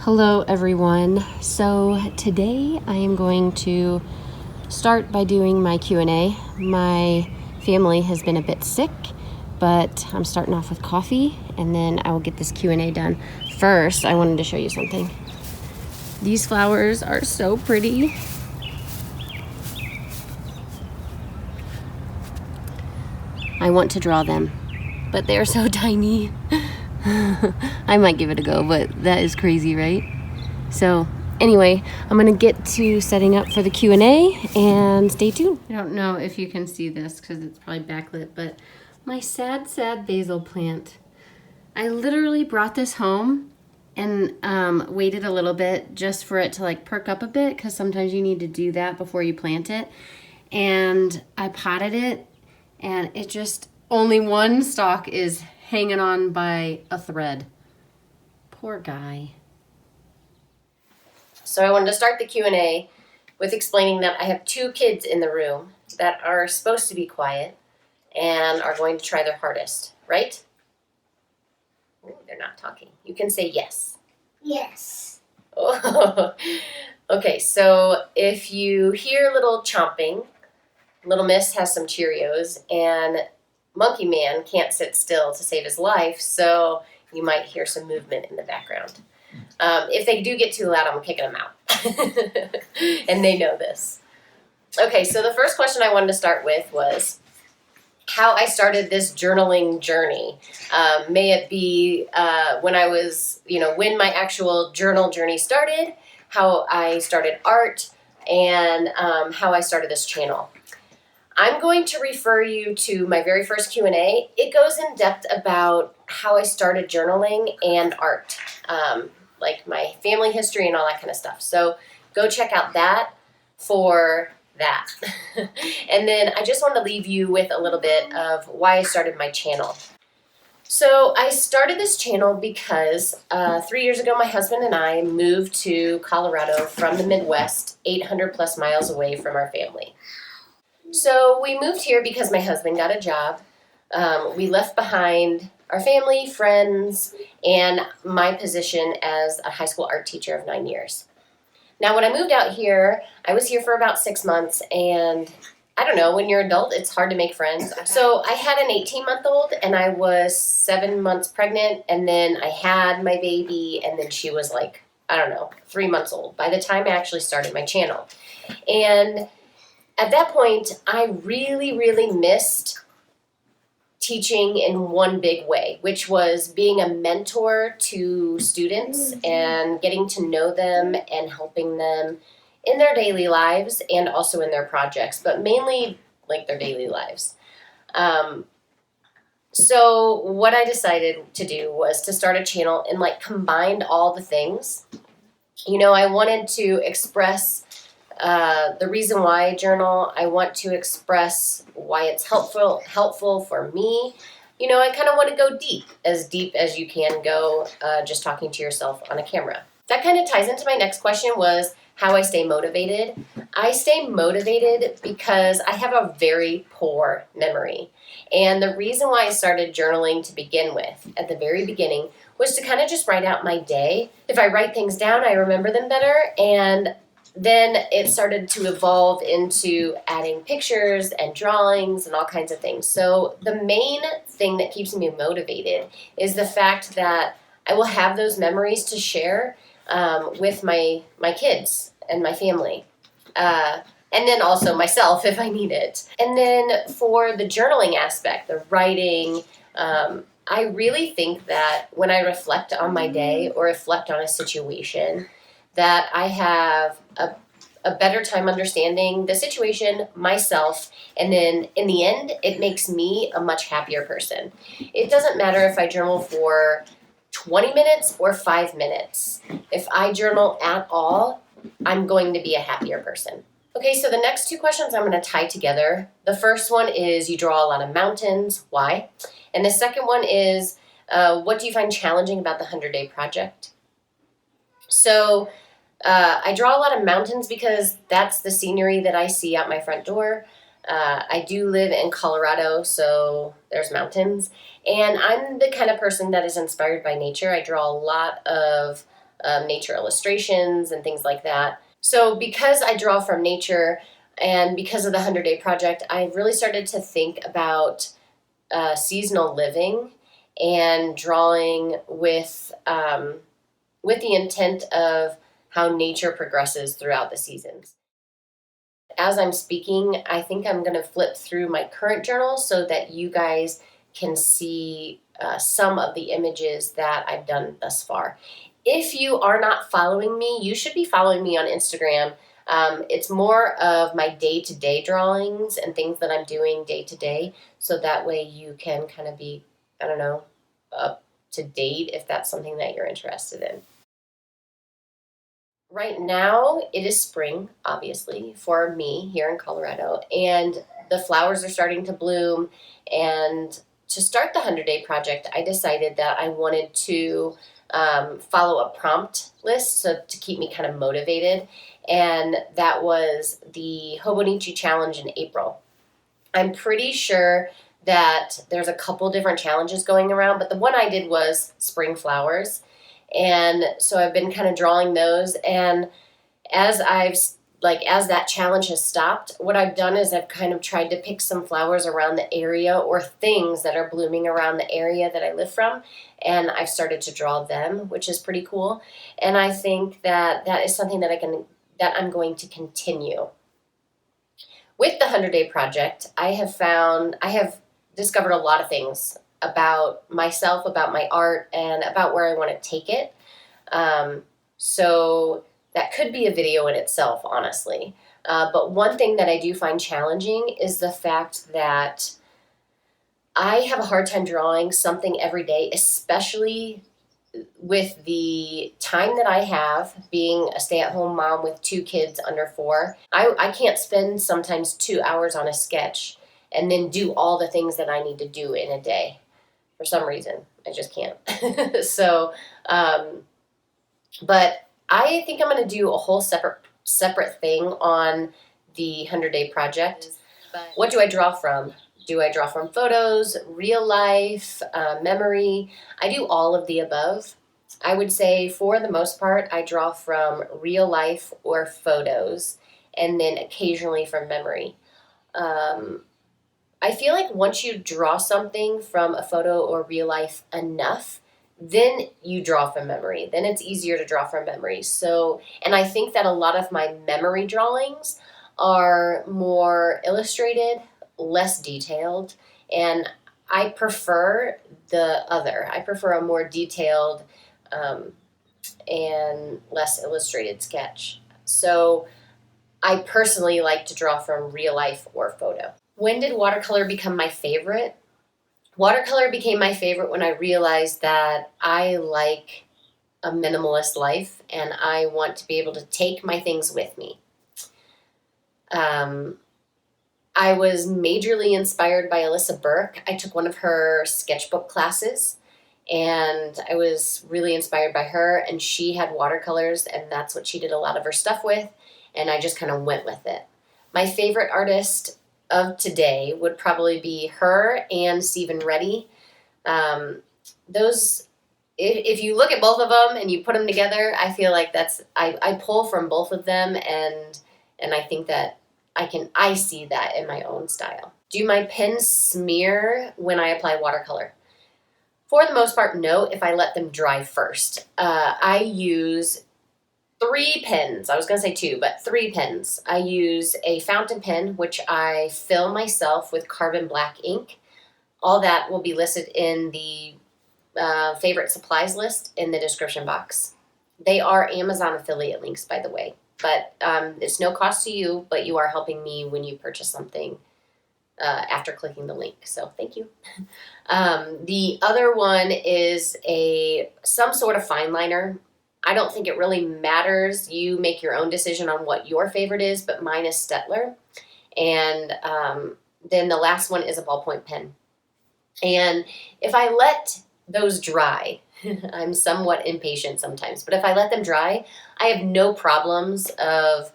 Hello everyone. So today I am going to start by doing my Q&A. My family has been a bit sick, but I'm starting off with coffee and then I will get this Q&A done. First, I wanted to show you something. These flowers are so pretty. I want to draw them, but they're so tiny. I might give it a go, but that is crazy, right? So anyway, I'm gonna get to setting up for the Q&A and stay tuned. I don't know if you can see this because it's probably backlit, but my sad basil plant. I literally brought this home and waited a little bit just for it to like perk up a bit, because sometimes you need to do that before you plant it. And I potted it and it just, only one stalk is hanging on by a thread. Poor guy. So I wanted to start the Q&A with explaining that I have two kids in the room that are supposed to be quiet and are going to try their hardest, right? Ooh, they're not talking. You can say yes. Yes. Oh. Okay, so if you hear little chomping, Little Miss has some Cheerios, and Monkey Man can't sit still to save his life, so you might hear some movement in the background. If they do get too loud, I'm kicking them out. And they know this. Okay, so the first question I wanted to start with was how I started this journaling journey. May it be when I was, when my actual journal journey started, how I started art, and how I started this channel. I'm going to refer you to my very first Q&A. It goes in depth about how I started journaling and art, like my family history and all that kind of stuff. So go check out that for that. And then I just want to leave you with a little bit of why I started my channel. So I started this channel because 3 years ago, my husband and I moved to Colorado from the Midwest, 800 plus miles away from our family. So we moved here because my husband got a job. We left behind our family, friends, and my position as a high school art teacher of 9 years. Now, when I moved out here, I was here for about 6 months, and I don't know, when you're an adult, it's hard to make friends. So I had an 18-month-old, and I was 7 months pregnant, and then I had my baby, and then she was 3 months old by the time I actually started my channel. And at that point, I really, really missed teaching in one big way, which was being a mentor to students and getting to know them and helping them in their daily lives and also in their projects, but mainly like their daily lives. So what I decided to do was to start a channel and combined all the things. I wanted to express the reason why I journal. I want to express why it's helpful for me. I kind of want to go deep as you can go, just talking to yourself on a camera. That kind of ties into my next question, was how I stay motivated. I stay motivated because I have a very poor memory. And the reason why I started journaling to begin with, at the very beginning, was to kind of just write out my day. If I write things down, I remember them better, and then it started to evolve into adding pictures and drawings and all kinds of things. So the main thing that keeps me motivated is the fact that I will have those memories to share with my kids and my family. And then also myself if I need it. And then for the journaling aspect, the writing, I really think that when I reflect on my day or reflect on a situation, that I have a better time understanding the situation, myself, and then in the end, it makes me a much happier person. It doesn't matter if I journal for 20 minutes or 5 minutes. If I journal at all, I'm going to be a happier person. Okay, so the next two questions I'm going to tie together. The first one is, you draw a lot of mountains. Why? And the second one is, what do you find challenging about the 100-Day Project? So I draw a lot of mountains because that's the scenery that I see out my front door. I do live in Colorado, so there's mountains. And I'm the kind of person that is inspired by nature. I draw a lot of nature illustrations and things like that. So because I draw from nature and because of the 100-Day Project, I really started to think about seasonal living and drawing with the intent of how nature progresses throughout the seasons. As I'm speaking, I think I'm going to flip through my current journal so that you guys can see some of the images that I've done thus far. If you are not following me, you should be following me on Instagram. It's more of my day-to-day drawings and things that I'm doing day-to-day, so that way you can kind of be, I don't know, up to date if that's something that you're interested in. Right now, it is spring, obviously, for me here in Colorado, and the flowers are starting to bloom. And to start the 100-Day Project, I decided that I wanted to follow a prompt list so to keep me kind of motivated, and that was the Hobonichi Challenge in April. I'm pretty sure that there's a couple different challenges going around, but the one I did was spring flowers. And so I've been kind of drawing those, and as that challenge has stopped, what I've done is I've kind of tried to pick some flowers around the area or things that are blooming around the area that I live from, and I've started to draw them, which is pretty cool. And I think that that is something that I'm going to continue. With the 100-Day Project, I have discovered a lot of things about myself, about my art, and about where I want to take it. So that could be a video in itself, honestly. But one thing that I do find challenging is the fact that I have a hard time drawing something every day, especially with the time that I have being a stay-at-home mom with 2 kids under 4. I can't spend sometimes 2 hours on a sketch and then do all the things that I need to do in a day. For some reason, I just can't. So, but I think I'm going to do a whole separate thing on the 100-Day Project. What do I draw from? Do I draw from photos, real life, memory? I do all of the above. I would say for the most part, I draw from real life or photos, and then occasionally from memory. I feel like once you draw something from a photo or real life enough, then you draw from memory. Then it's easier to draw from memory. So, and I think that a lot of my memory drawings are more illustrated, less detailed, and I prefer the other. I prefer a more detailed and less illustrated sketch. So I personally like to draw from real life or photo. When did watercolor become my favorite? Watercolor became my favorite when I realized that I like a minimalist life and I want to be able to take my things with me. I was majorly inspired by Alyssa Burke. I took one of her sketchbook classes and I was really inspired by her, and she had watercolors and that's what she did a lot of her stuff with, and I just kind of went with it. My favorite artist of today would probably be her and Stephen Reddy. Those, if you look at both of them and you put them together, I feel like I pull from both of them, and I think that I see that in my own style. Do my pens smear when I apply watercolor? For the most part, no, if I let them dry first. I use 3 pens. I was going to say 2, but 3 pens. I use a fountain pen, which I fill myself with carbon black ink. All that will be listed in the favorite supplies list in the description box. They are Amazon affiliate links, by the way. But it's no cost to you, but you are helping me when you purchase something after clicking the link. So thank you. The other one is some sort of fine liner. I don't think it really matters. You make your own decision on what your favorite is, but mine is Stettler. And then the last one is a ballpoint pen. And if I let those dry, I'm somewhat impatient sometimes, but if I let them dry, I have no problems of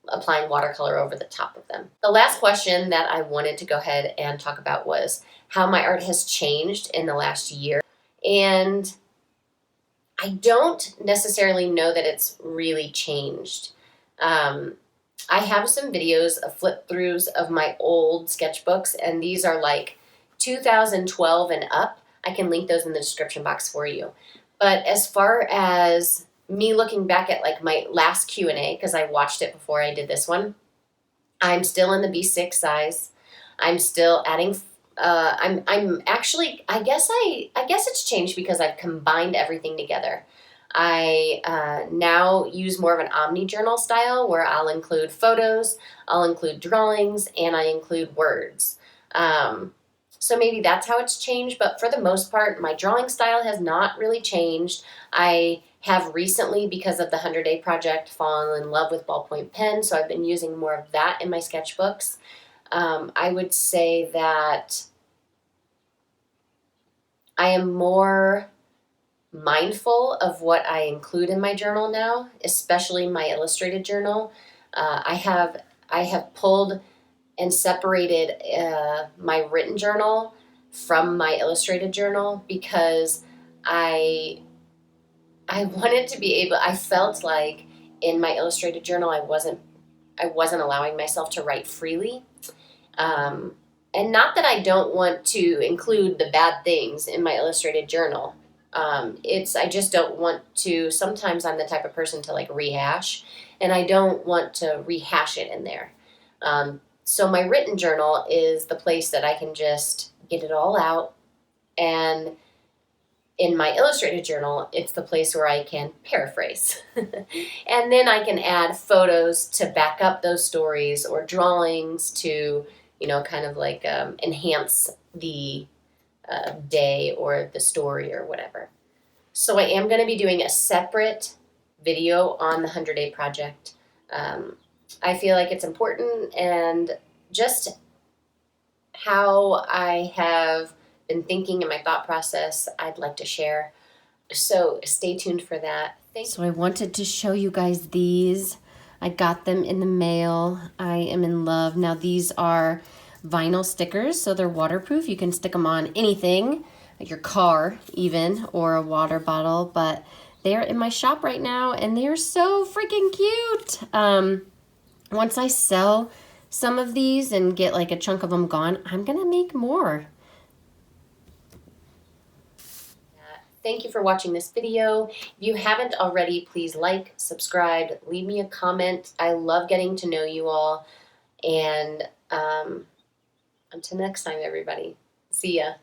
applying watercolor over the top of them. The last question that I wanted to go ahead and talk about was how my art has changed in the last year. And I don't necessarily know that it's really changed. I have some videos of flip throughs of my old sketchbooks, and these are like 2012 and up. I can link those in the description box for you. But as far as me looking back at like my last Q&A, because I watched it before I did this one, I'm still in the B6 size. I'm still adding. I'm actually. I guess it's changed because I've combined everything together. I now use more of an omni journal style where I'll include photos, I'll include drawings, and I include words. So maybe that's how it's changed, but for the most part, my drawing style has not really changed. I have recently, because of the 100-Day Project, fallen in love with ballpoint pen, so I've been using more of that in my sketchbooks. I would say that I am more mindful of what I include in my journal now, especially my illustrated journal. I have pulled and separated my written journal from my illustrated journal because I wanted to be able. I felt like in my illustrated journal I wasn't allowing myself to write freely. Um, and not that I don't want to include the bad things in my illustrated journal. I just don't want to. Sometimes I'm the type of person to like rehash, and I don't want to rehash it in there. So my written journal is the place that I can just get it all out, and in my illustrated journal, it's the place where I can paraphrase. And then I can add photos to back up those stories or drawings to, kind of like enhance the day or the story or whatever. So I am going to be doing a separate video on the 100-Day Project. I feel like it's important, and just how I have been thinking in my thought process, I'd like to share. So stay tuned for that. So I wanted to show you guys these. I got them in the mail. I am in love. Now these are vinyl stickers, so they're waterproof. You can stick them on anything, like your car even, or a water bottle, but they're in my shop right now, and they're so freaking cute. Once I sell some of these and get like a chunk of them gone, I'm gonna make more. Thank you for watching this video. If you haven't already, please like, subscribe, leave me a comment. I love getting to know you all. And until next time, everybody. See ya.